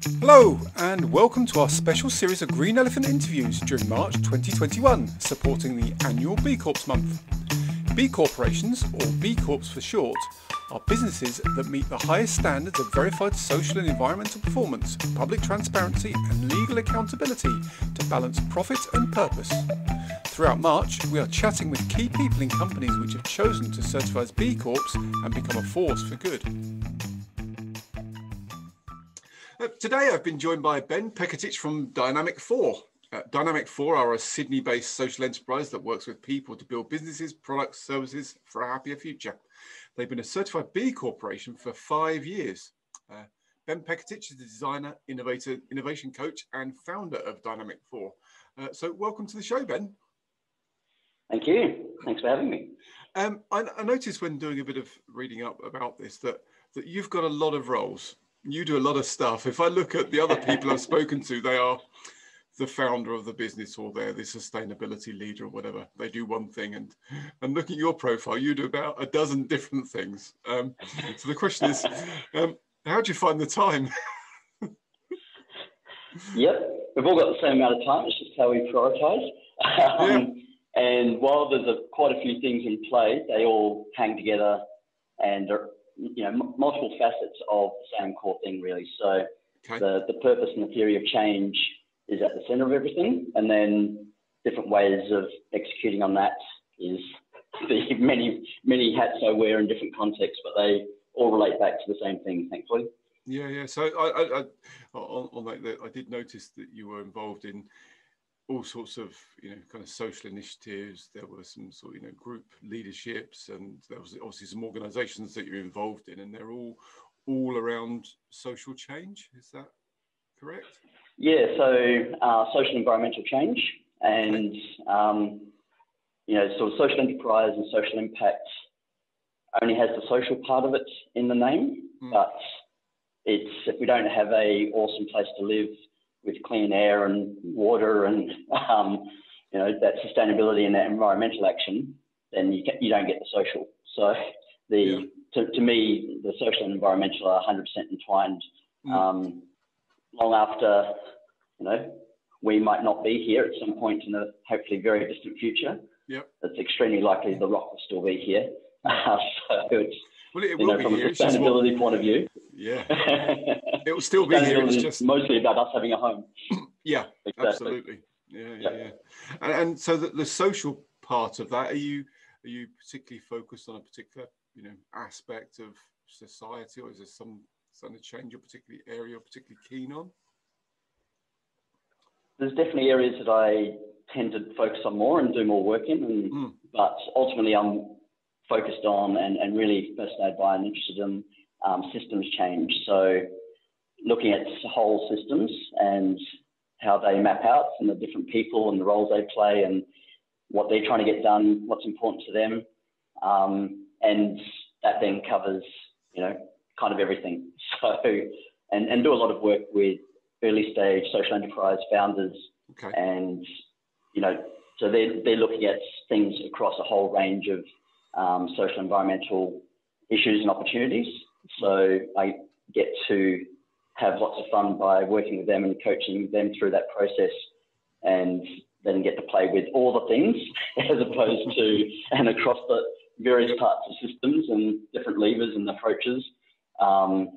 Hello and welcome to our special series of Green Elephant interviews during March 2021, supporting the annual B Corps month. B corporations, or B Corps for short, are businesses that meet the highest standards of verified social and environmental performance, public transparency and legal accountability to balance profit and purpose. Throughout March, we are chatting with key people in companies which have chosen to certify as B Corps and become a force for good. Today I've been joined by Ben Pecotich from Dynamic4. Dynamic4 are a Sydney-based social enterprise that works with people to build businesses, products, services for a happier future. They've been a certified B Corporation for 5 years. Ben Pecotich is the designer, innovator, innovation coach and founder of Dynamic4. So welcome to the show, Ben. Thank you. Thanks for having me. I noticed when doing a bit of reading up about this that you've got a lot of roles. You do a lot of stuff. If I look at the other people I've spoken to, they are the founder of the business or they're the sustainability leader or whatever. They do one thing, and looking at your profile, you do about a dozen different things. So the question is, how do you find the time? Yep, we've all got the same amount of time. It's just how we prioritise. And while there's quite a few things in play, they all hang together and are, multiple facets of the same core thing, really. So the purpose and the theory of change is at the center of everything, and then different ways of executing on that is the many hats I wear in different contexts, but they all relate back to the same thing, thankfully. Yeah. So I did notice that you were involved in all sorts of, kind of social initiatives. There were some sort of, group leaderships, and there was obviously some organisations that you're involved in, and they're all around social change. Is that correct? Yeah. So social environmental change, and sort of social enterprise and social impact only has the social part of it in the name, but if we don't have a awesome place to live with clean air and water and that sustainability and that environmental action, then you don't get the social. So to me, the social and environmental are 100% entwined. Long after we might not be here at some point in a hopefully very distant future. Yep. It's extremely likely the rock will still be here. So it's, it will be from here. a sustainability point of view. Yeah, it will still be here. It's just mostly about us having a home. Yeah, exactly. Absolutely. Yeah. And so the social part of that, are you particularly focused on a particular aspect of society, or is there some change or particular area you're particularly keen on? There's definitely areas that I tend to focus on more and do more work in, but ultimately I'm focused on and really fascinated by and interested in systems change. So looking at whole systems and how they map out and the different people and the roles they play and what they're trying to get done, what's important to them. And that then covers, kind of everything. So, and do a lot of work with early stage social enterprise founders. Okay. And, so they're looking at things across a whole range of social environmental issues and opportunities. So I get to have lots of fun by working with them and coaching them through that process, and then get to play with all the things as opposed to and across the various parts of systems and different levers and approaches, and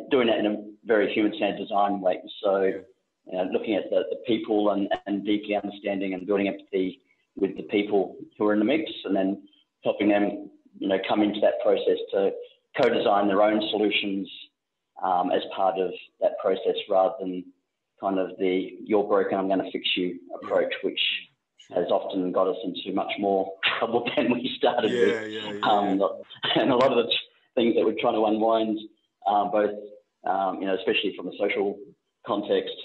doing it in a very human-centered design way. So looking at the people and deeply understanding and building empathy with the people who are in the mix, and then helping them come into that process to co-design their own solutions as part of that process, rather than kind of the "you're broken, I'm going to fix you" approach, which has often got us into much more trouble than we started with. And a lot of the things that we're trying to unwind, both especially from a social context,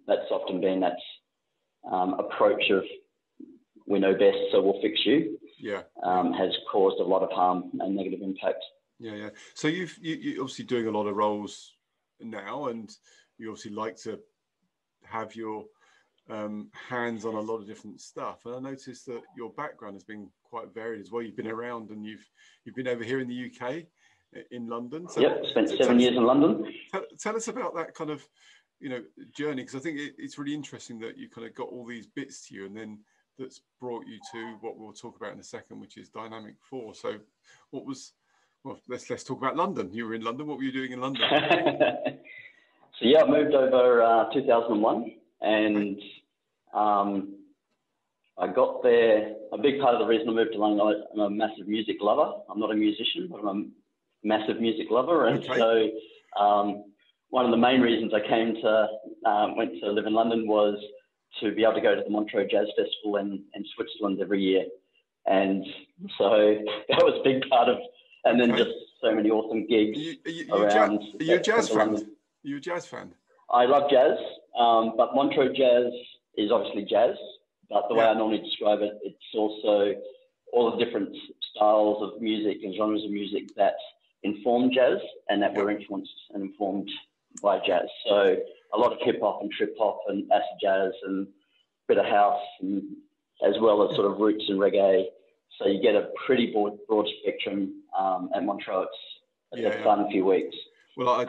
that's often been that approach of "we know best, so we'll fix you." Has caused a lot of harm and negative impact. Yeah. So you're obviously doing a lot of roles now, and you obviously like to have your hands on a lot of different stuff. And I noticed that your background has been quite varied as well. You've been around, and you've been over here in the UK. in London. So, yep, spent 7 years in London. Tell us about that kind of, journey, because I think it's really interesting that you kind of got all these bits to you, and then that's brought you to what we'll talk about in a second, which is Dynamic4. So let's talk about London. You were in London. What were you doing in London? So yeah, I moved over 2001, and I got there. A big part of the reason I moved to London, I'm a massive music lover. I'm not a musician, but I'm a massive music lover, and so one of the main reasons I went to live in London was to be able to go to the Montreux Jazz Festival in Switzerland every year. And so that was a big part of, and then just so many awesome gigs around. Are you a jazz fan? Are you a jazz fan? I love jazz, but Montreux Jazz is obviously jazz, but the way I normally describe it, it's also all the different styles of music and genres of music that inform jazz and that were influenced and informed by jazz. So a lot of hip hop and trip hop and acid jazz and a bit of house, and as well as sort of roots and reggae. So you get a pretty broad spectrum at Montreux. It's a fun few weeks. Well,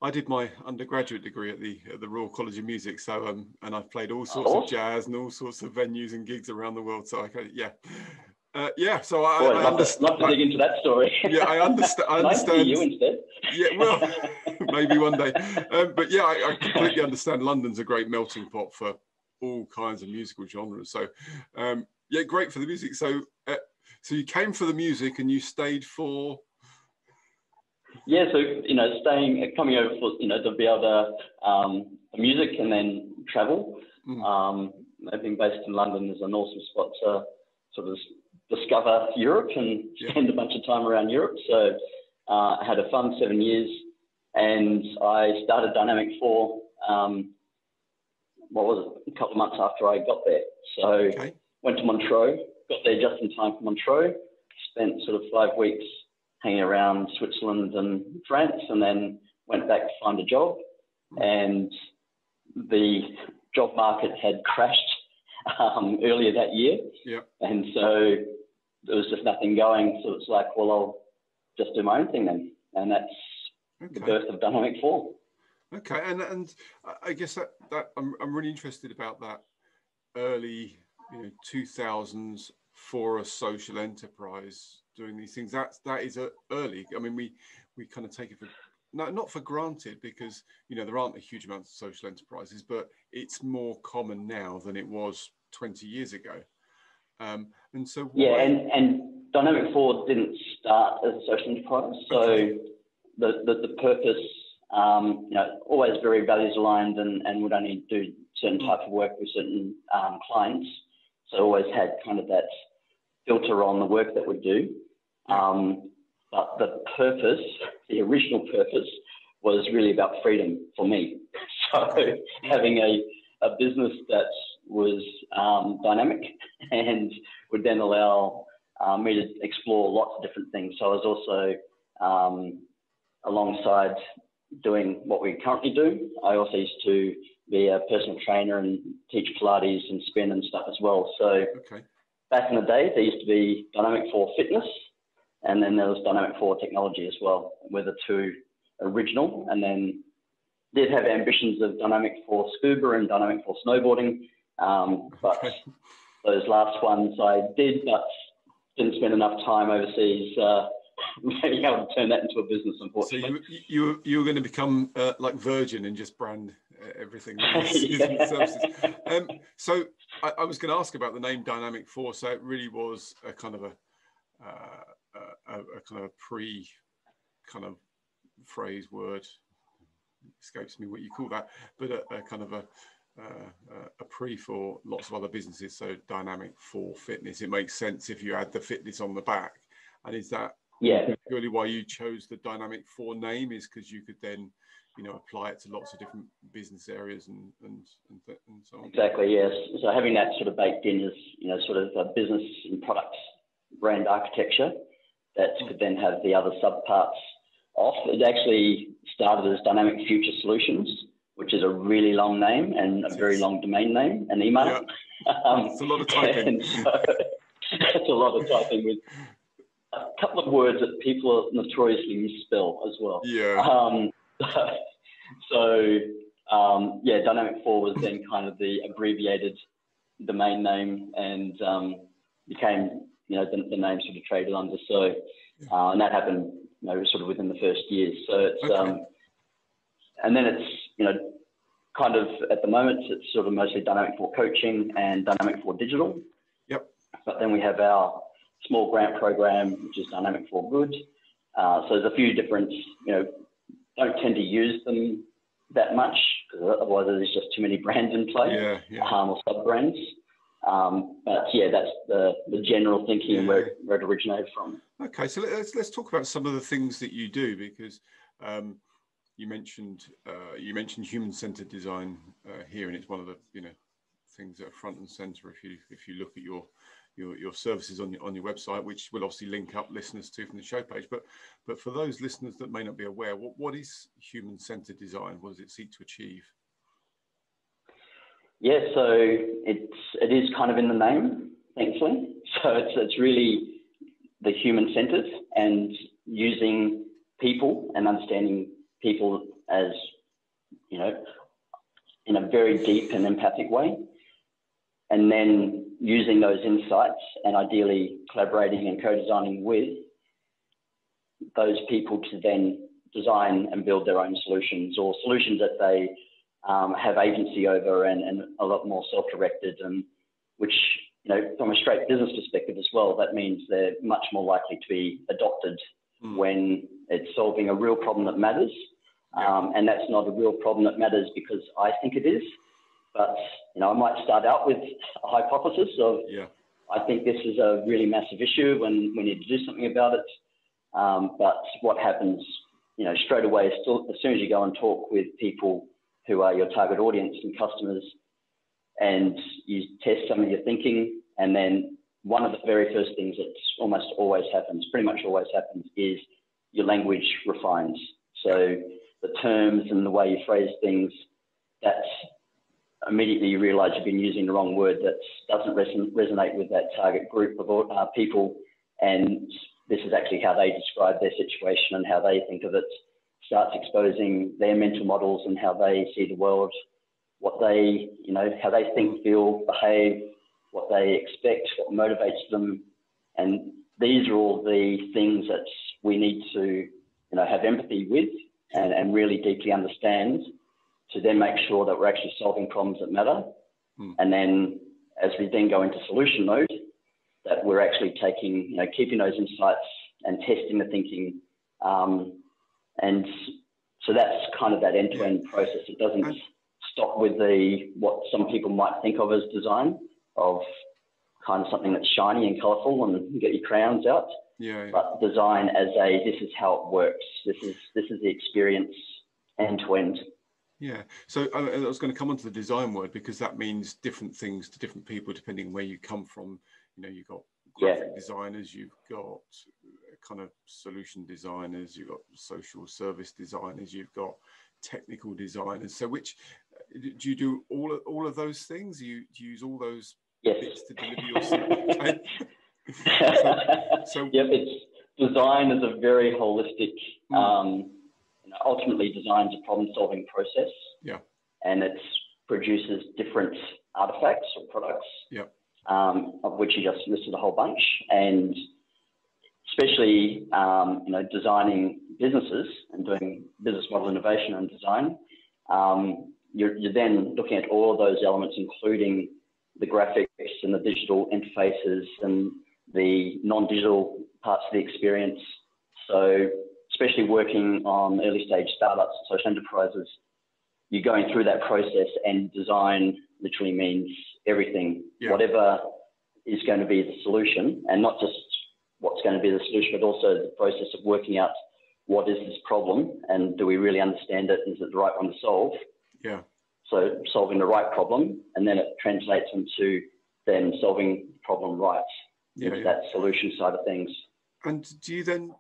I did my undergraduate degree at the Royal College of Music, so and I've played all sorts of jazz and all sorts of venues and gigs around the world. So so I understand. Love to dig into that story. Yeah, I understand. Nice to see you instead. Yeah, well, maybe one day. But yeah, I completely understand. London's a great melting pot for all kinds of musical genres. So great for the music. So so you came for the music and you stayed for. Yeah, so coming over for to be able to the music and then travel. Being based in London is an awesome spot to sort of discover Europe and spend a bunch of time around Europe. So I had a fun 7 years, and I started Dynamic4. A couple of months after I got there. So went to Montreux, got there just in time for Montreux. Spent sort of 5 weeks hanging around Switzerland and France, and then went back to find a job. And the job market had crashed earlier that year. And so there was just nothing going. So it's like, well, I'll just do my own thing then. And that's the birth of Dynamic4. Okay, and I guess that I'm really interested about that early 2000s for a social enterprise doing these things. That is early. I mean, we kind of take it for not for granted, because there aren't a huge amount of social enterprises, but it's more common now than it was 20 years ago. And so and Dynamic4 didn't start as a social enterprise. So the purpose, always very values aligned, and would only do certain types of work with certain clients. So always had kind of that filter on the work that we do. But the purpose, the original purpose, was really about freedom for me. So having a business that was dynamic and would then allow me to explore lots of different things. So I was also, alongside doing what we currently do, I also used to be a personal trainer and teach Pilates and spin and stuff as well. So back in the day, there used to be Dynamic4 Fitness, and then there was Dynamic4 Technology as well. Were the two original, and then did have ambitions of Dynamic4 Scuba and Dynamic4 Snowboarding. But those last ones I did, but didn't spend enough time overseas being able to turn that into a business, unfortunately. So you were going to become like Virgin and just brand everything. Services. So I was going to ask about the name Dynamic4. So it really was a kind of a kind of phrase word, escapes me what you call that, but a kind of a pre for lots of other businesses. So Dynamic4 Fitness, it makes sense if you add the fitness on the back. And is that really why you chose the Dynamic4 name, is because you could then apply it to lots of different business areas and so on? Exactly, yes. So having that sort of baked in as sort of a business and product brand architecture that could then have the other subparts off. It actually started as Dynamic Future Solutions, which is a really long name and a very long domain name and email. Yeah. It's a lot of typing. So, it's a lot of typing with a couple of words that people notoriously misspell as well. Yeah. Dynamic4 was then kind of the abbreviated domain name, and became, the name sort of traded under. So, and that happened, sort of within the first year. So it's, okay. And then it's, kind of at the moment, it's sort of mostly Dynamic4 coaching and Dynamic4 digital. Yep. But then we have our small grant program, which is Dynamic4 good. So there's a few different, don't tend to use them that much, because otherwise there's just too many brands in play, or sub-brands. But yeah, that's the general thinking where it originated from. Okay, so let's talk about some of the things that you do, because you mentioned human-centered design here, and it's one of the things that are front and center if you look at your services on your website, which will obviously link up listeners to from the show page. But for those listeners that may not be aware, what is human-centered design? What does it seek to achieve? Yeah, so it is kind of in the name, thankfully. So it's really the human-centered, and using people and understanding people as, in a very deep and empathic way, and then using those insights and ideally collaborating and co-designing with those people to then design and build their own solutions, or solutions that they have agency over, and a lot more self-directed, and which, from a straight business perspective as well, that means they're much more likely to be adopted when it's solving a real problem that matters. And that's not a real problem that matters because I think it is, but I might start out with a hypothesis of, I think this is a really massive issue and we need to do something about it. But what happens, straight away, as soon as you go and talk with people who are your target audience and customers, and you test some of your thinking, and then one of the very first things that almost always happens, pretty much always happens, is your language refines. So the terms and the way you phrase things, that's immediately you realize you've been using the wrong word that doesn't resonate with that target group of people. And this is actually how they describe their situation and how they think of it. Starts exposing their mental models and how they see the world, what they, how they think, feel, behave, what they expect, what motivates them. And these are all the things that we need to, have empathy with and really deeply understand, to then make sure that we're actually solving problems that matter. And then as we then go into solution mode, that we're actually taking, keeping those insights and testing the thinking. And so that's kind of that end-to-end process. It doesn't stop with what some people might think of as design, of kind of something that's shiny and colourful and get your crayons out. But design as this is how it works. This is the experience end-to-end. Yeah. So I was going to come onto the design word, because that means different things to different people depending where you come from. You've got graphic designers, you've got kind of solution designers, you've got social service designers, you've got technical designers. So which do you do all of those things? Do you use all those bits to deliver your solution? It's design is a very holistic. Ultimately, design is a problem-solving process. And it produces different artifacts or products. Of which you just listed a whole bunch, and especially designing businesses and doing business model innovation and design, you're then looking at all of those elements, including the graphics and the digital interfaces and the non-digital parts of the experience. So especially working on early stage startups and social enterprises, you're going through that process, and design literally means everything, whatever is going to be the solution, and not just what's going to be the solution, but also the process of working out what is this problem and do we really understand it? Is it the right one to solve? So solving the right problem, and then it translates into then solving the problem right. That solution side of things. And do you then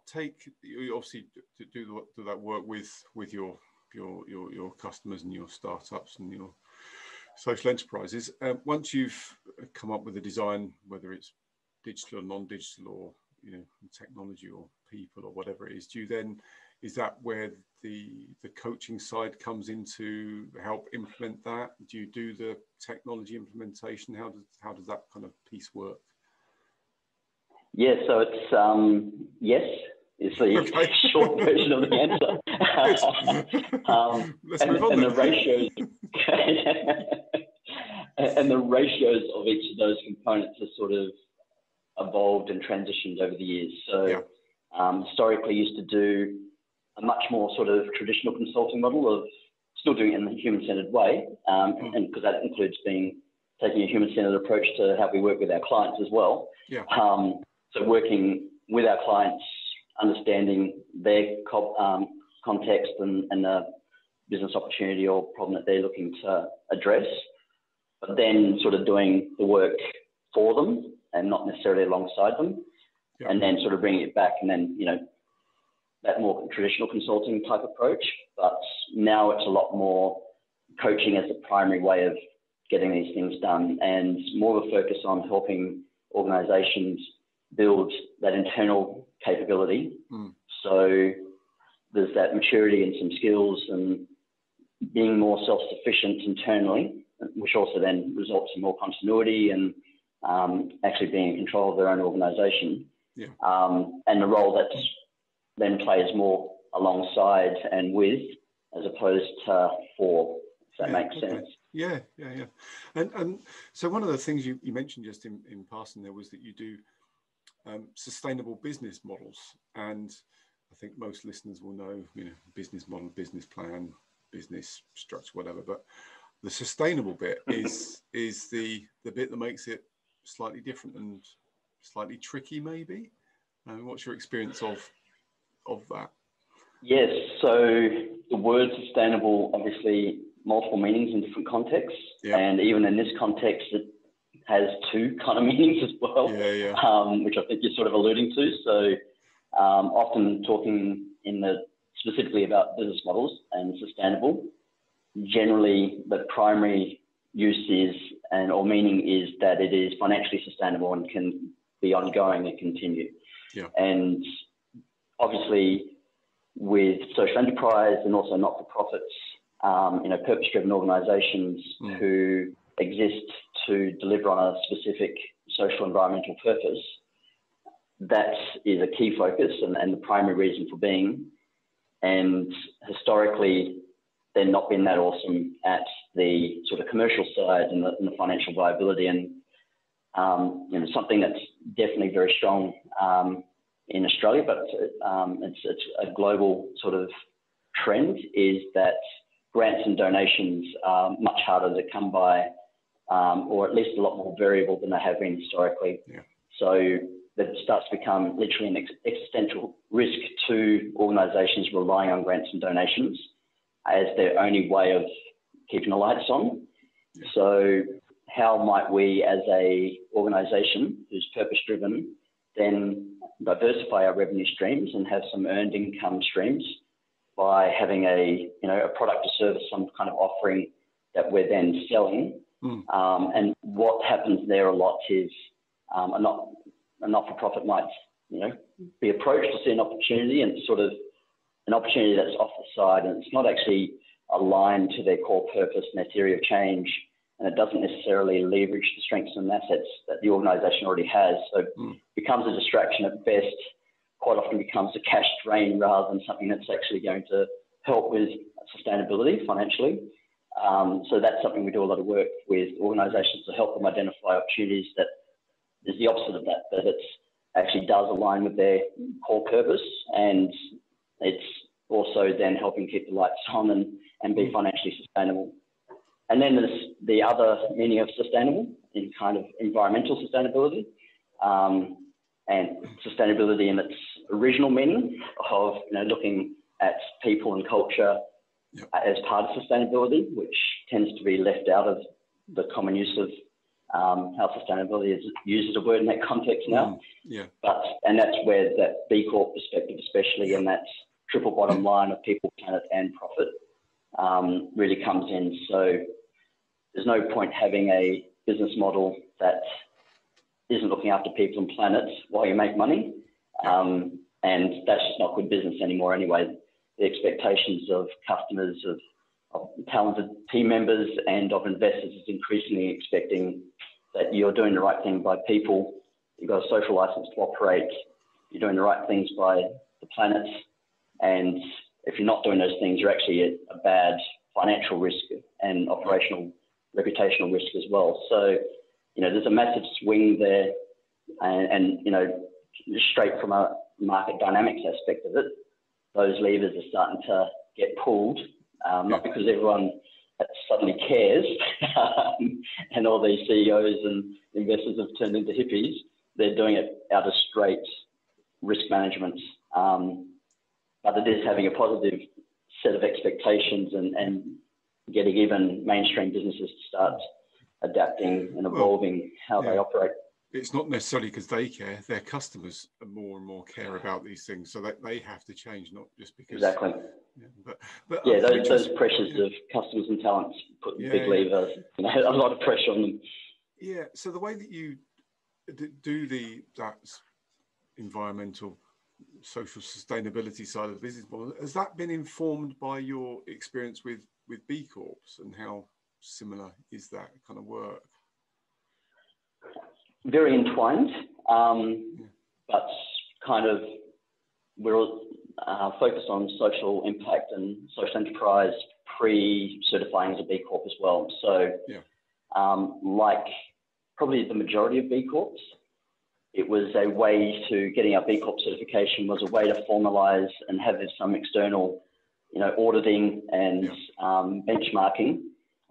you obviously do that work with your customers and your startups and your social enterprises? Once you've come up with a design, whether it's digital or non-digital, or technology or people or whatever it is, is that where the coaching side comes in to help implement that? Do you do the technology implementation? How does that kind of piece work? Yeah, so it's yes, is the short version of the answer. Let's move on and then. The ratios and the ratios of each of those components have sort of evolved and transitioned over the years. So historically used to do a much more sort of traditional consulting model of still doing it in the human-centered way, and because that includes taking a human-centered approach to how we work with our clients as well. Yeah. So working with our clients, understanding their context and the business opportunity or problem that they're looking to address, but then sort of doing the work for them and not necessarily alongside them, and then sort of bringing it back, and then, that more traditional consulting type approach. But now it's a lot more coaching as the primary way of getting these things done, and more of a focus on helping organizations build that internal capability. So there's that maturity and some skills and being more self-sufficient internally, which also then results in more continuity and actually being in control of their own organization. And the role that then plays more alongside and with, as opposed to for, if that makes sense. Yeah. And so one of the things you mentioned just in passing there was that you do sustainable business models. And I think most listeners will know, business model, business plan, business structure, whatever. But the sustainable bit is the bit that makes it slightly different and slightly tricky, maybe. What's your experience of that? Yes, so the word sustainable, obviously multiple meanings in different contexts, and even in this context it has two kind of meanings as well, which I think you're sort of alluding to. So often talking specifically about business models and sustainable, generally the primary use is or meaning is that it is financially sustainable and can be ongoing and continue. And obviously with social enterprise and also not-for-profits, purpose-driven organisations who exist to deliver on a specific social environmental purpose, that is a key focus and the primary reason for being. And historically, they've not been that awesome at the sort of commercial side and the financial viability. And something that's definitely very strong in Australia, but it's a global sort of trend, is that grants and donations are much harder to come by, or at least a lot more variable than they have been historically. So that it starts to become literally an existential risk to organisations relying on grants and donations as their only way of keeping the lights on. So how might we as a organisation who's purpose-driven then diversify our revenue streams and have some earned income streams by having a product or service, some kind of offering that we're then selling. And what happens there a lot is a not-for-profit might be approached to see an opportunity, and it's sort of an opportunity that's off the side and it's not actually aligned to their core purpose and their theory of change, and it doesn't necessarily leverage the strengths and assets that the organisation already has. So it becomes a distraction at best, quite often becomes a cash drain rather than something that's actually going to help with sustainability financially. So that's something we do a lot of work with organisations to help them identify opportunities that is the opposite of that it actually does align with their core purpose, and it's also then helping keep the lights on and be financially sustainable. And then there's the other meaning of sustainable in kind of environmental sustainability, and sustainability in its original meaning of looking at people and culture as part of sustainability, which tends to be left out of the common use of how sustainability is used as a word in that context now. And that's where that B Corp perspective, especially, and that triple bottom line of people, planet and profit, really comes in. So there's no point having a business model that isn't looking after people and planet while you make money. And that's just not good business anymore anyway. The expectations of customers, of talented team members and of investors is increasingly expecting that you're doing the right thing by people. You've got a social license to operate. You're doing the right things by the planet. And if you're not doing those things, you're actually at a bad financial risk and operational, reputational risk as well. So, there's a massive swing there. And straight from a market dynamics aspect of it, those levers are starting to get pulled, not because everyone suddenly cares and all these CEOs and investors have turned into hippies. They're doing it out of straight risk management. But it is having a positive set of expectations and getting even mainstream businesses to start adapting and evolving how they operate. It's not necessarily because they care; their customers more and more care about these things, so that they have to change, not just because. Exactly. Yeah, those pressures of customers and talents put big levers, a lot of pressure on them. Yeah. So the way that you do that environmental, social sustainability side of the business model, has that been informed by your experience with B Corps, and how similar is that kind of work? Very entwined, but kind of we're focused on social impact and social enterprise pre-certifying as a B Corp as well. So like probably the majority of B Corps, it was a way to getting our B Corp certification was a way to formalize and have some external, auditing and benchmarking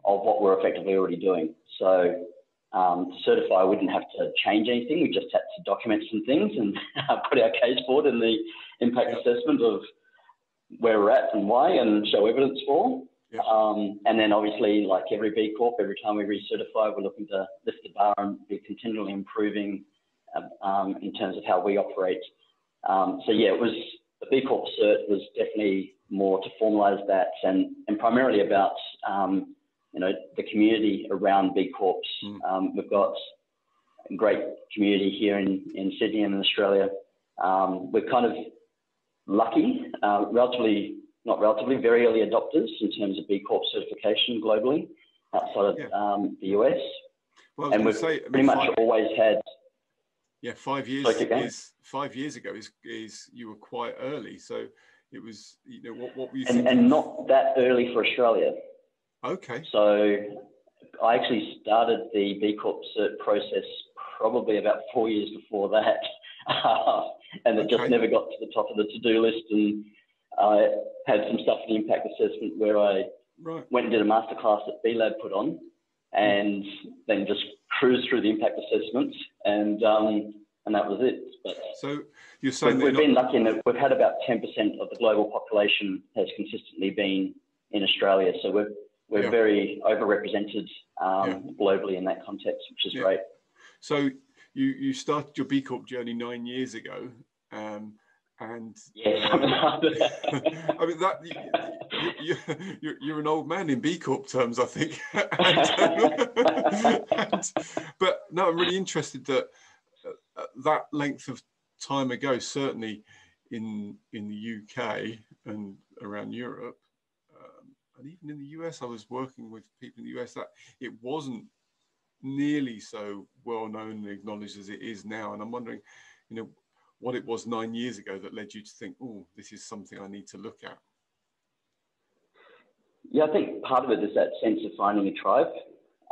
of what we're effectively already doing. So to certify, we didn't have to change anything. We just had to document some things and put our case forward in the impact assessment of where we're at and why, and show evidence for. And then obviously, like every B Corp, every time we recertify, we're looking to lift the bar and be continually improving in terms of how we operate. It was the B Corp cert was definitely more to formalize that and primarily about the community around B Corps. We've got a great community here in Sydney and in Australia. We're kind of lucky, very early adopters in terms of B Corp certification globally outside of the US. Well, and we've pretty much always had. Yeah, 5 years ago is you were quite early, so it was what were you thinking? And not that early for Australia. Okay. So I actually started the B Corp cert process probably about 4 years before that, and it just never got to the top of the to-do list. And I had some stuff in the impact assessment where I went and did a masterclass that B Lab put on, and then just cruised through the impact assessment, and that was it. But so you're saying we've been lucky in that we've had about 10% of the global population has consistently been in Australia, so we're very overrepresented globally in that context, which is great. So you started your B Corp journey 9 years ago, and something like that. I mean you're an old man in B Corp terms, I think. But no, I'm really interested that that length of time ago, certainly in the UK and around Europe. And even in the US, I was working with people in the US that it wasn't nearly so well known and acknowledged as it is now. And I'm wondering, what it was 9 years ago that led you to think, oh, this is something I need to look at. Yeah, I think part of it is that sense of finding a tribe,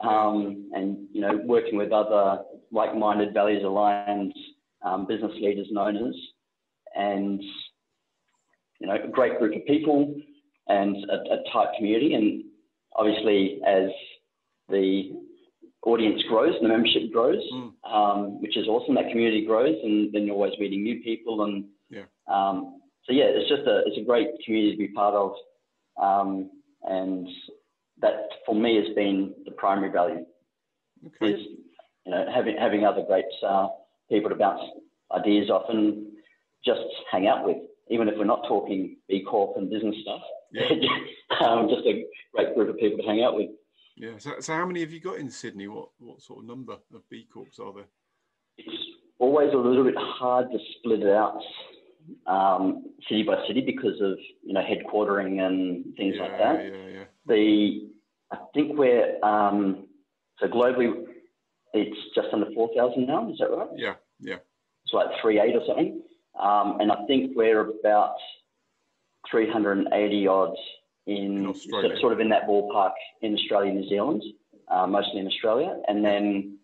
and working with other like-minded, values-aligned business leaders and owners, and a great group of people. And a tight community, and obviously as the audience grows and the membership grows, which is awesome, that community grows, and then you're always meeting new people, and it's a great community to be part of, and that for me has been the primary value. Is having other great people to bounce ideas off and just hang out with, even if we're not talking B Corp and business stuff. Just a great group of people to hang out with. Yeah. So how many have you got in Sydney? What sort of number of B Corps are there? always a little bit hard to split it out city by city because of, you know, headquartering and things like that. I think we're, so globally, it's just under 4,000 now, is that right? Yeah. It's like 3.8 or something. And I think we're about 380 odds in Australia, sort of in that ballpark in Australia, New Zealand, mostly in Australia. And then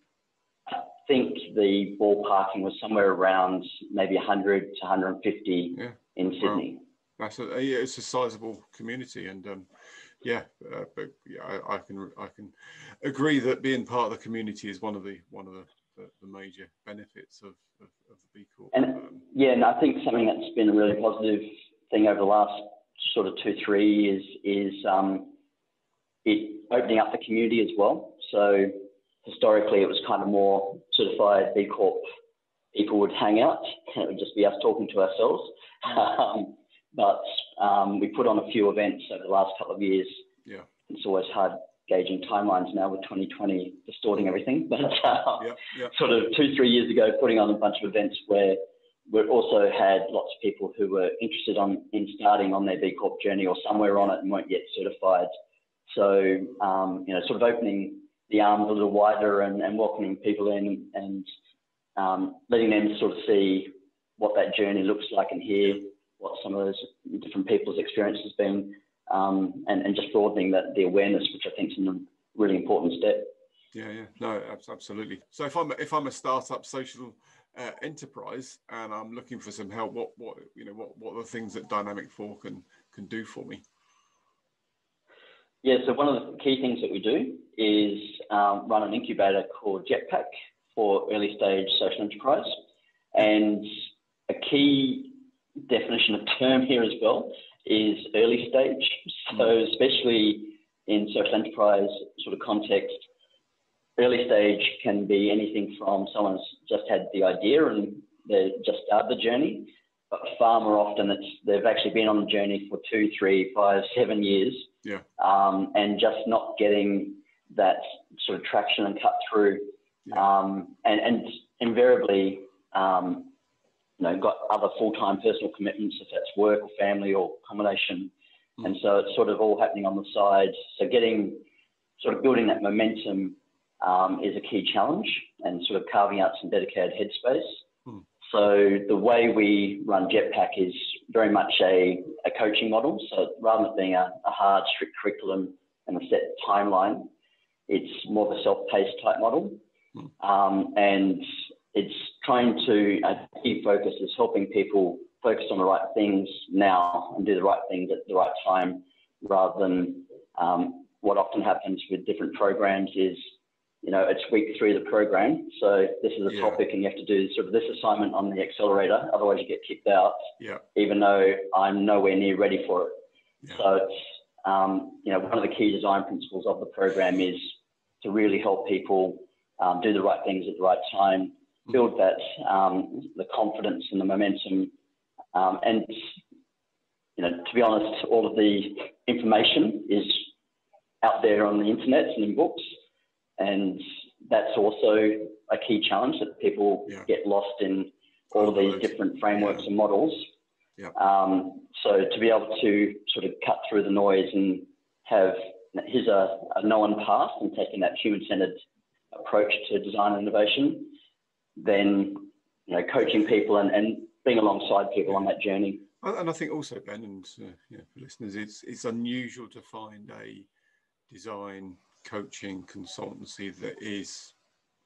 I think the ballparking was somewhere around maybe 100 to 150 in Sydney. Wow. It's a sizable community, and but I can agree that being part of the community is one of the major benefits of the B Corp. And and I think something that's been a really positive thing over the last sort of 2-3 years is it opening up the community as well. So historically, it was kind of more certified B Corp people would hang out, and it would just be us talking to ourselves. But we put on a few events over the last couple of years. Yeah, it's always hard gauging timelines now with 2020 distorting everything. But sort of 2-3 years ago, putting on a bunch of events where we also had lots of people who were interested in starting on their B Corp journey or somewhere on it and weren't yet certified. So, you know, sort of opening the arms a little wider and welcoming people in and letting them sort of see what that journey looks like and hear what some of those different people's experience has been, and just broadening the awareness, which I think is a really important step. No, absolutely. So if I'm a startup social enterprise and I'm looking for some help, what are the things that Dynamic4 can do for me? Yeah, so one of the key things that we do is run an incubator called JetPack for early stage social enterprise, and a key definition of term here as well is early stage. So especially in social enterprise sort of context, early stage can be anything from someone's just had the idea and they just started the journey, but far more often they've actually been on the journey for 2, 3, 5, 7 years, and just not getting that sort of traction and cut through, and invariably, you know, got other full-time personal commitments, if that's work or family or accommodation. And so it's sort of all happening on the side. So building that momentum is a key challenge, and sort of carving out some dedicated headspace. So the way we run JetPack is very much a coaching model. So rather than being a hard, strict curriculum and a set timeline, it's more of a self-paced type model. And it's trying to, a key focus is helping people focus on the right things now and do the right things at the right time, rather than what often happens with different programs is, you know, it's week 3 of the program, so this is a topic and you have to do sort of this assignment on the accelerator, otherwise you get kicked out, even though I'm nowhere near ready for it. So it's, you know, one of the key design principles of the program is to really help people do the right things at the right time, build that, the confidence and the momentum. And, you know, to be honest, all of the information is out there on the internet and in books. And that's also a key challenge, that people get lost in all of these different frameworks and models. So to be able to sort of cut through the noise and have, here's a known path, and taking that human-centered approach to design and innovation, then, you know, coaching people and being alongside people on that journey. And I think also, Ben, and for listeners, it's unusual to find a design coaching consultancy that is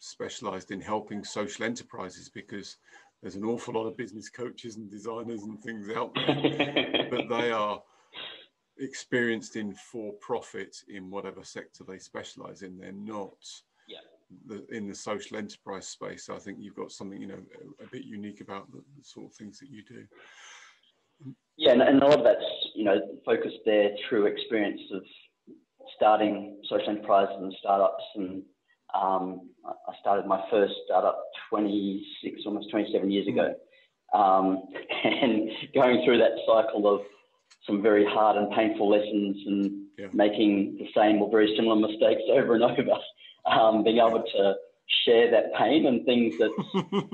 specialized in helping social enterprises, because there's an awful lot of business coaches and designers and things out there, but they are experienced in for-profit in whatever sector they specialize in. They're not in the social enterprise space. So I think you've got something, you know, a bit unique about the sort of things that you do. Yeah, and a lot of that's, you know, focused there through experience of starting social enterprises and startups. And I started my first startup 26, almost 27 years ago. And going through that cycle of some very hard and painful lessons and making the same or very similar mistakes over and over, being able to share that pain and things that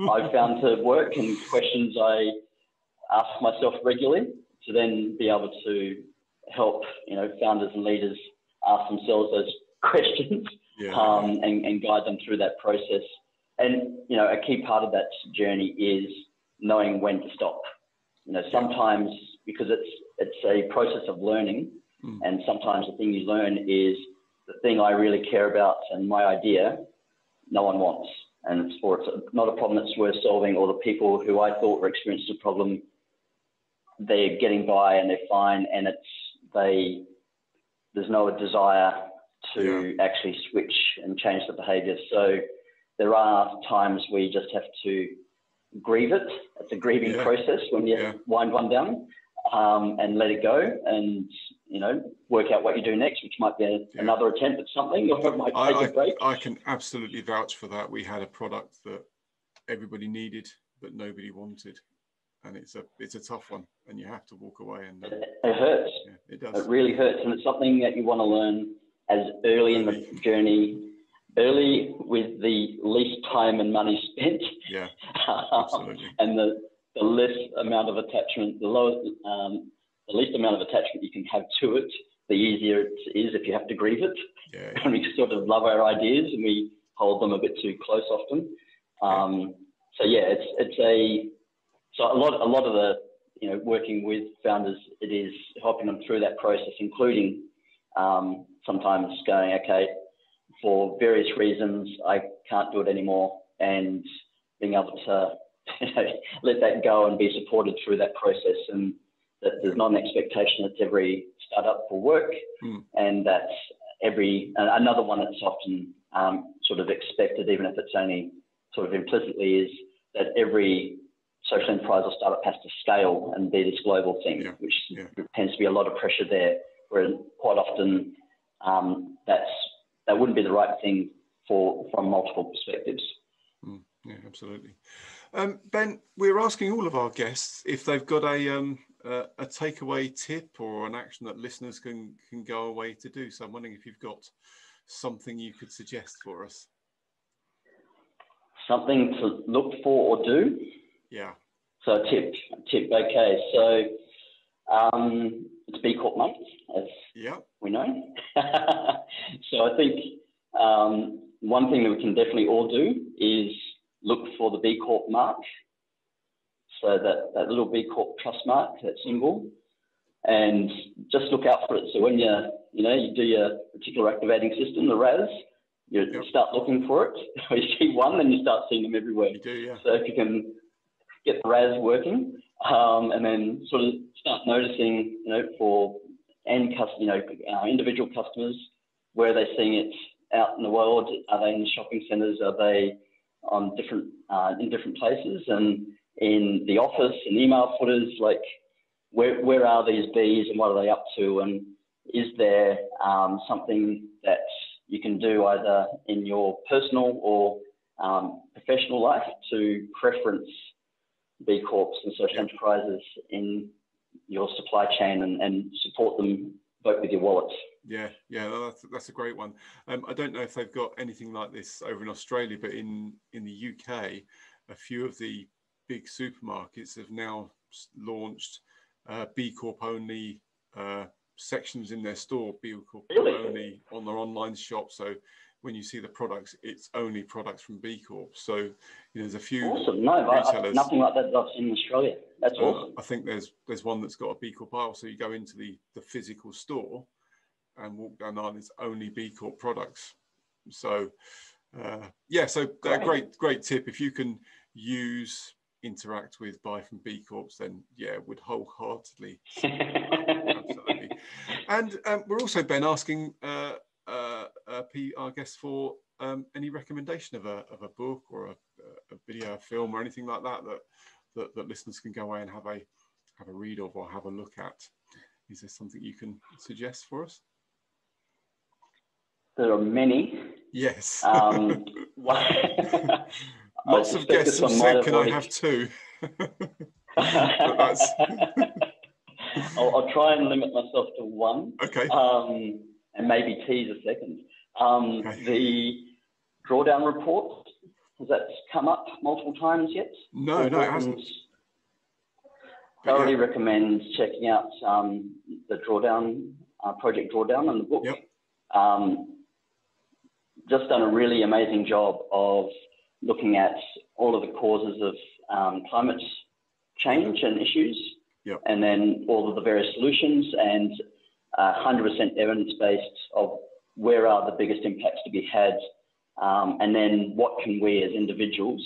I've found to work and questions I ask myself regularly, to then be able to help, founders and leaders ask themselves those questions, and guide them through that process. And, a key part of that journey is knowing when to stop. Sometimes, because it's a process of learning, and sometimes the thing you learn is the thing I really care about and my idea no one wants. And it's not a problem that's worth solving, or the people who I thought were experiencing a problem, they're getting by and they're fine, and there's no desire to actually switch and change the behaviour. So there are times where you just have to grieve it. It's a grieving process when you wind one down, and let it go, and work out what you do next, which might be another attempt at something, or it might take a break. I can absolutely vouch for that. We had a product that everybody needed but nobody wanted, and it's a tough one, and you have to walk away. And it hurts. Yeah, it does. It really hurts, and it's something that you want to learn as early in the journey. Early, with the least time and money spent. Yeah, absolutely. And the less amount of attachment, the least amount of attachment you can have to it, the easier it is if you have to grieve it. Yeah. And we sort of love our ideas and we hold them a bit too close often. So a lot of the, working with founders, it is helping them through that process, including sometimes going, okay, for various reasons, I can't do it anymore, and being able to let that go and be supported through that process, and that there's not an expectation that every startup will work, and that another one that's often sort of expected, even if it's only sort of implicitly, is that every social enterprise or startup has to scale and be this global thing, which tends to be a lot of pressure there, where quite often that wouldn't be the right thing from multiple perspectives. Yeah, absolutely. Ben, we're asking all of our guests if they've got a takeaway tip or an action that listeners can go away to do. So I'm wondering if you've got something you could suggest for us. Something to look for or do? Yeah. So a tip. Okay. So it's B Corp month, as we know. So I think one thing that we can definitely all do is look for the B Corp mark. So that little B Corp trust mark, that symbol, and just look out for it. So when you do your particular activating system, the RAS, you start looking for it. You see one, then you start seeing them everywhere. You do, yeah. So if you can get the RAS working, and then sort of start noticing, for individual customers, where are they seeing it out in the world? Are they in the shopping centres? Are they on in different places? And in the office and email footers, like where are these bees and what are they up to? And is there something that you can do either in your personal or professional life to preference B Corps and social enterprises in your supply chain and support them both with your wallet? Yeah, that's a great one. I don't know if they've got anything like this over in Australia, but in the UK, a few of the big supermarkets have now launched B Corp only sections in their store, B Corp only on their online shop. So when you see the products, it's only products from B Corp. So there's a few retailers. Nothing like that I've seen in Australia. That's awesome. I think there's one that's got a B Corp aisle. So you go into the physical store and walk down the aisle, it's only B Corp products. So great tip. If you can interact with, buy from B Corps, then would wholeheartedly absolutely. And we're also, Ben, asking our guests for any recommendation of a book or a video, a film, or anything like that listeners can go away and have a read of or have a look at. Is there something you can suggest for us? There are many. Yes. Lots of guests have said, "Can I have two?" But I'll try and limit myself to one. Okay. And maybe tease a second. Okay. The drawdown report has that come up multiple times yet? No, it hasn't. Thoroughly recommend checking out the Drawdown, Project Drawdown in the book. Yep. Just done a really amazing job of looking at all of the causes of climate change and issues, yep. and then all of the various solutions, and 100% evidence-based of where are the biggest impacts to be had, and then what can we as individuals,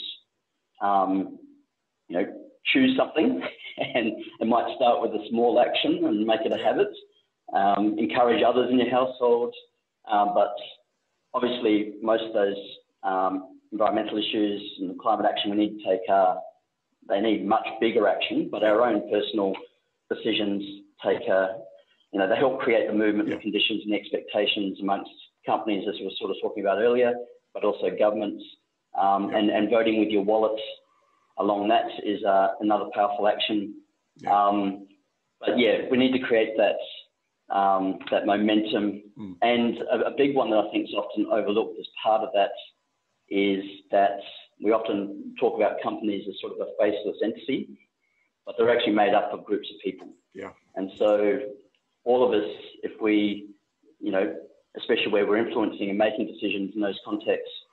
choose something, and it might start with a small action and make it a habit, encourage others in your household, but obviously most of those environmental issues and climate action we need to take they need much bigger action, but our own personal decisions take they help create the movement, the conditions and the expectations amongst companies, as we were sort of talking about earlier, but also governments, and voting with your wallet along that is another powerful action. But yeah, we need to create that momentum. And a big one that I think is often overlooked as part of that is that we often talk about companies as sort of a faceless entity, but they're actually made up of groups of people. Yeah. And so all of us, if we, especially where we're influencing and making decisions in those contexts,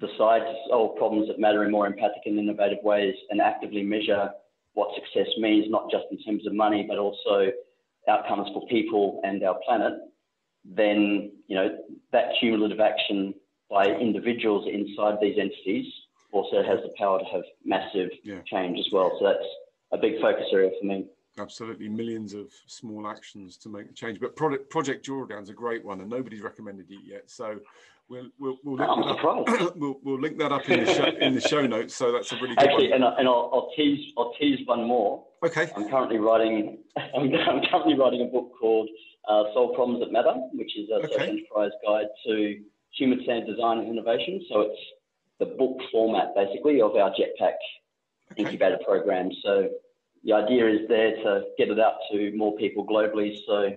decide to solve problems that matter in more empathic and innovative ways, and actively measure what success means, not just in terms of money, but also outcomes for people and our planet, then, that cumulative action by individuals inside these entities also has the power to have massive change as well. So that's a big focus area for me. Absolutely, millions of small actions to make a change. But Project Drawdown's a great one, and nobody's recommended it yet. So we'll link that up. we'll link that up in the show notes. So that's a really good one. And I'll tease one more. Okay. I'm currently writing a book called Solve Problems That Matter, which is a social enterprise guide to human-centered design and innovation. So it's the book format, basically, of our JetPack incubator program. So the idea is there to get it out to more people globally, so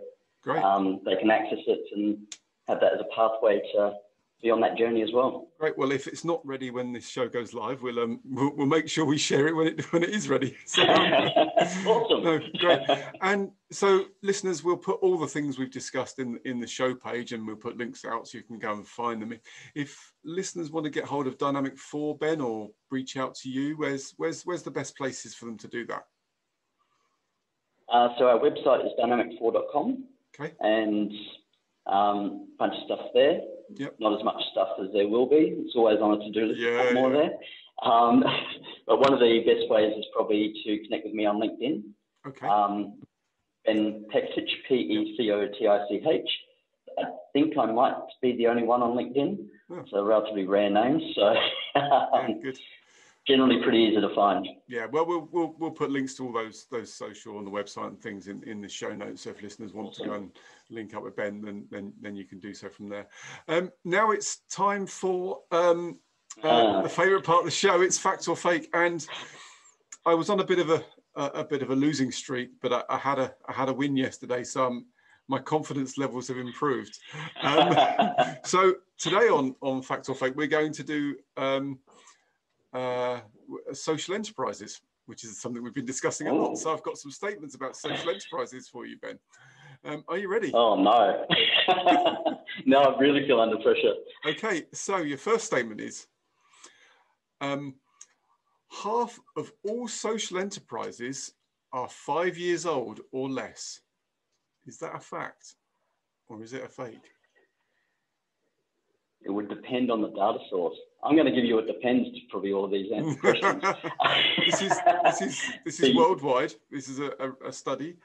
they can access it and have that as a pathway to be on that journey as well. Great. Well, if it's not ready when this show goes live, we'll make sure we share it when it is ready. So, awesome. No, great. And so, listeners, we'll put all the things we've discussed in the show page, and we'll put links out so you can go and find them. If listeners want to get hold of Dynamic4, Ben, or reach out to you, where's the best places for them to do that? So our website is dynamic4.com, and a bunch of stuff there. Yep. Not as much stuff as there will be. It's always on a to-do list. More there. But one of the best ways is probably to connect with me on LinkedIn. Okay. Ben Pecotich, Pecotich. I think I might be the only one on LinkedIn. It's a relatively rare name, so good. Generally pretty easy to find. Yeah, well, we'll put links to all those social on the website and things in the show notes. So if listeners want to go and link up with Ben, then you can do so from there. Now it's time for the favourite part of the show. It's Fact or Fake, and I was on a bit of a losing streak, but I had a win yesterday, so my confidence levels have improved. So today on Fact or Fake, we're going to do social enterprises, which is something we've been discussing a lot. So I've got some statements about social enterprises for you, Ben. Are you ready? Oh, no. No, I really feel under pressure. Okay, so your first statement is, half of all social enterprises are 5 years old or less. Is that a fact or is it a fake? It would depend on the data source. I'm going to give you it depends to probably all of these questions. this is worldwide. This is a study,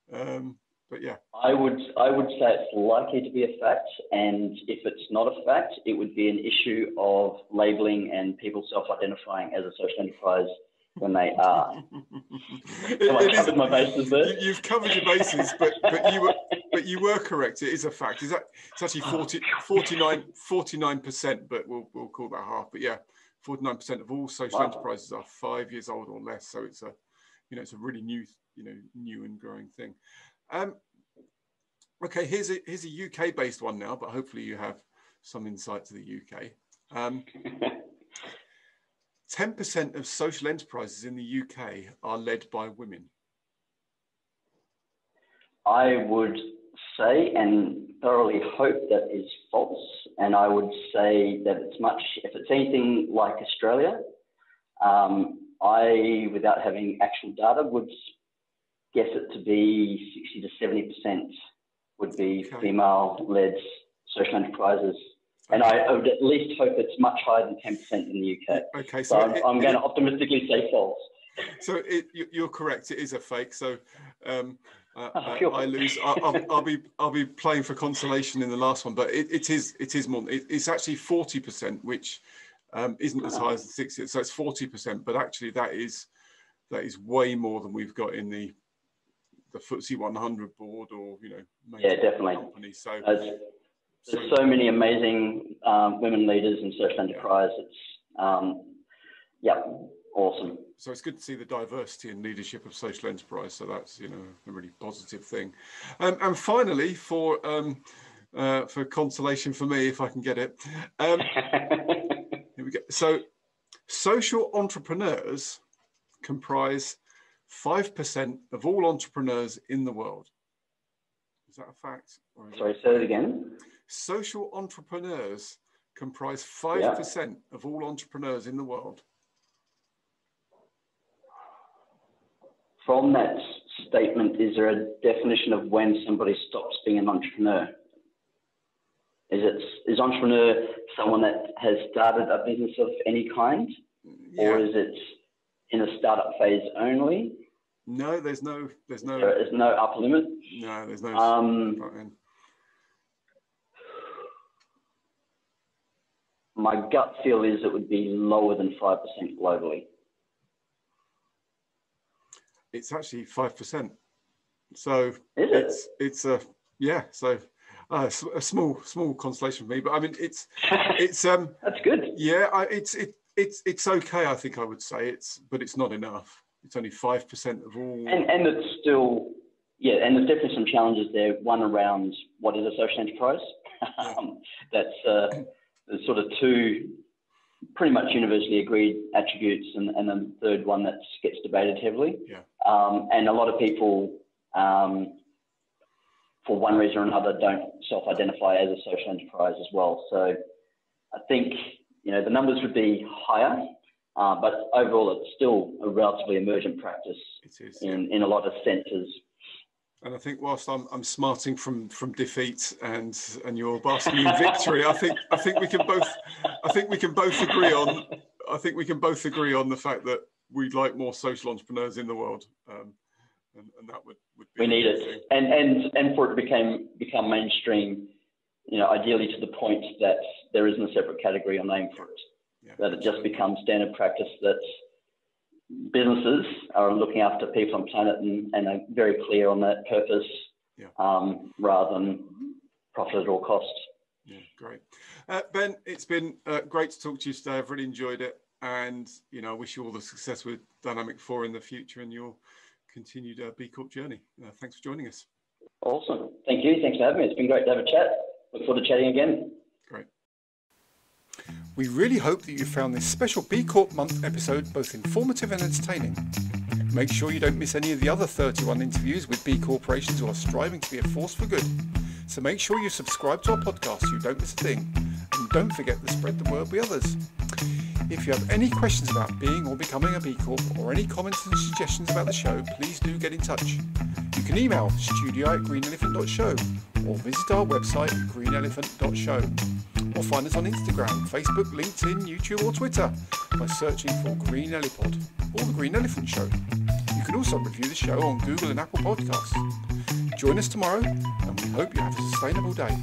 but yeah. I would say it's likely to be a fact, and if it's not a fact, it would be an issue of labelling and people self-identifying as a social enterprise when they are. Have I covered my bases there? You've covered your bases, but you were correct. It is a fact. It's actually 49%, but we'll call that half. But yeah, 49% of all social enterprises are 5 years old or less. So it's a really new and growing thing. Okay, here's a UK based one now, but hopefully you have some insight to the UK. 10% of social enterprises in the UK are led by women. I would say and thoroughly hope that is false. And I would say that if it's anything like Australia, I, without having actual data, would guess it to be 60 to 70% would be female-led social enterprises. And I would at least hope it's much higher than 10% in the UK. Okay, so I'm going to optimistically say false. So you're correct. It is a fake. So I lose. I'll be playing for consolation in the last one, but it is more. It's actually 40%, which isn't as high as the 60. So it's 40%, but actually that is way more than we've got in the FTSE 100 board, or definitely. Companies. So there's so many amazing women leaders in social enterprise. It's awesome. So it's good to see the diversity and leadership of social enterprise. So that's a really positive thing. And finally, for consolation for me, if I can get it, here we go. So social entrepreneurs comprise 5% of all entrepreneurs in the world. Is that a fact? Sorry, say it again. Social entrepreneurs comprise 5% of all entrepreneurs in the world. From that statement, is there a definition of when somebody stops being an entrepreneur? Is entrepreneur someone that has started a business of any kind, or is it in a startup phase only? No, there's no upper limit. No, there's no. My gut feel is it would be lower than 5% globally. It's actually 5%. So it's a a small consolation for me, but I mean it's that's good. Yeah, it's okay. I think I would say but it's not enough. It's only 5% of all. And it's still and there's definitely some challenges there. One around what is a social enterprise. That's there's sort of two pretty much universally agreed attributes, and then the third one that gets debated heavily. And a lot of people, for one reason or another, don't self-identify as a social enterprise as well. So I think the numbers would be higher, but overall it's still a relatively emergent practice. It is, in a lot of senses. And I think whilst I'm smarting from defeat and you're basking in victory, I think we can both agree on the fact that we'd like more social entrepreneurs in the world, and that would be. We need it, and for it to become mainstream, ideally to the point that there isn't a separate category or name for it, that it just becomes standard practice that businesses are looking after people on planet and are very clear on that purpose, rather than profit at all costs. Yeah, great. Ben, it's been great to talk to you today. I've really enjoyed it. And, I wish you all the success with Dynamic4 in the future and your continued B Corp journey. Thanks for joining us. Awesome. Thank you. Thanks for having me. It's been great to have a chat. Look forward to chatting again. Great. We really hope that you found this special B Corp month episode both informative and entertaining. Make sure you don't miss any of the other 31 interviews with B corporations who are striving to be a force for good. So make sure you subscribe to our podcast so you don't miss a thing. And don't forget to spread the word with others. If you have any questions about being or becoming a B Corp, or any comments and suggestions about the show, please do get in touch. You can email studio@greenelephant.show or visit our website greenelephant.show, or find us on Instagram, Facebook, LinkedIn, YouTube or Twitter by searching for Green Elipod or The Green Elephant Show. You can also review the show on Google and Apple Podcasts. Join us tomorrow and we hope you have a sustainable day.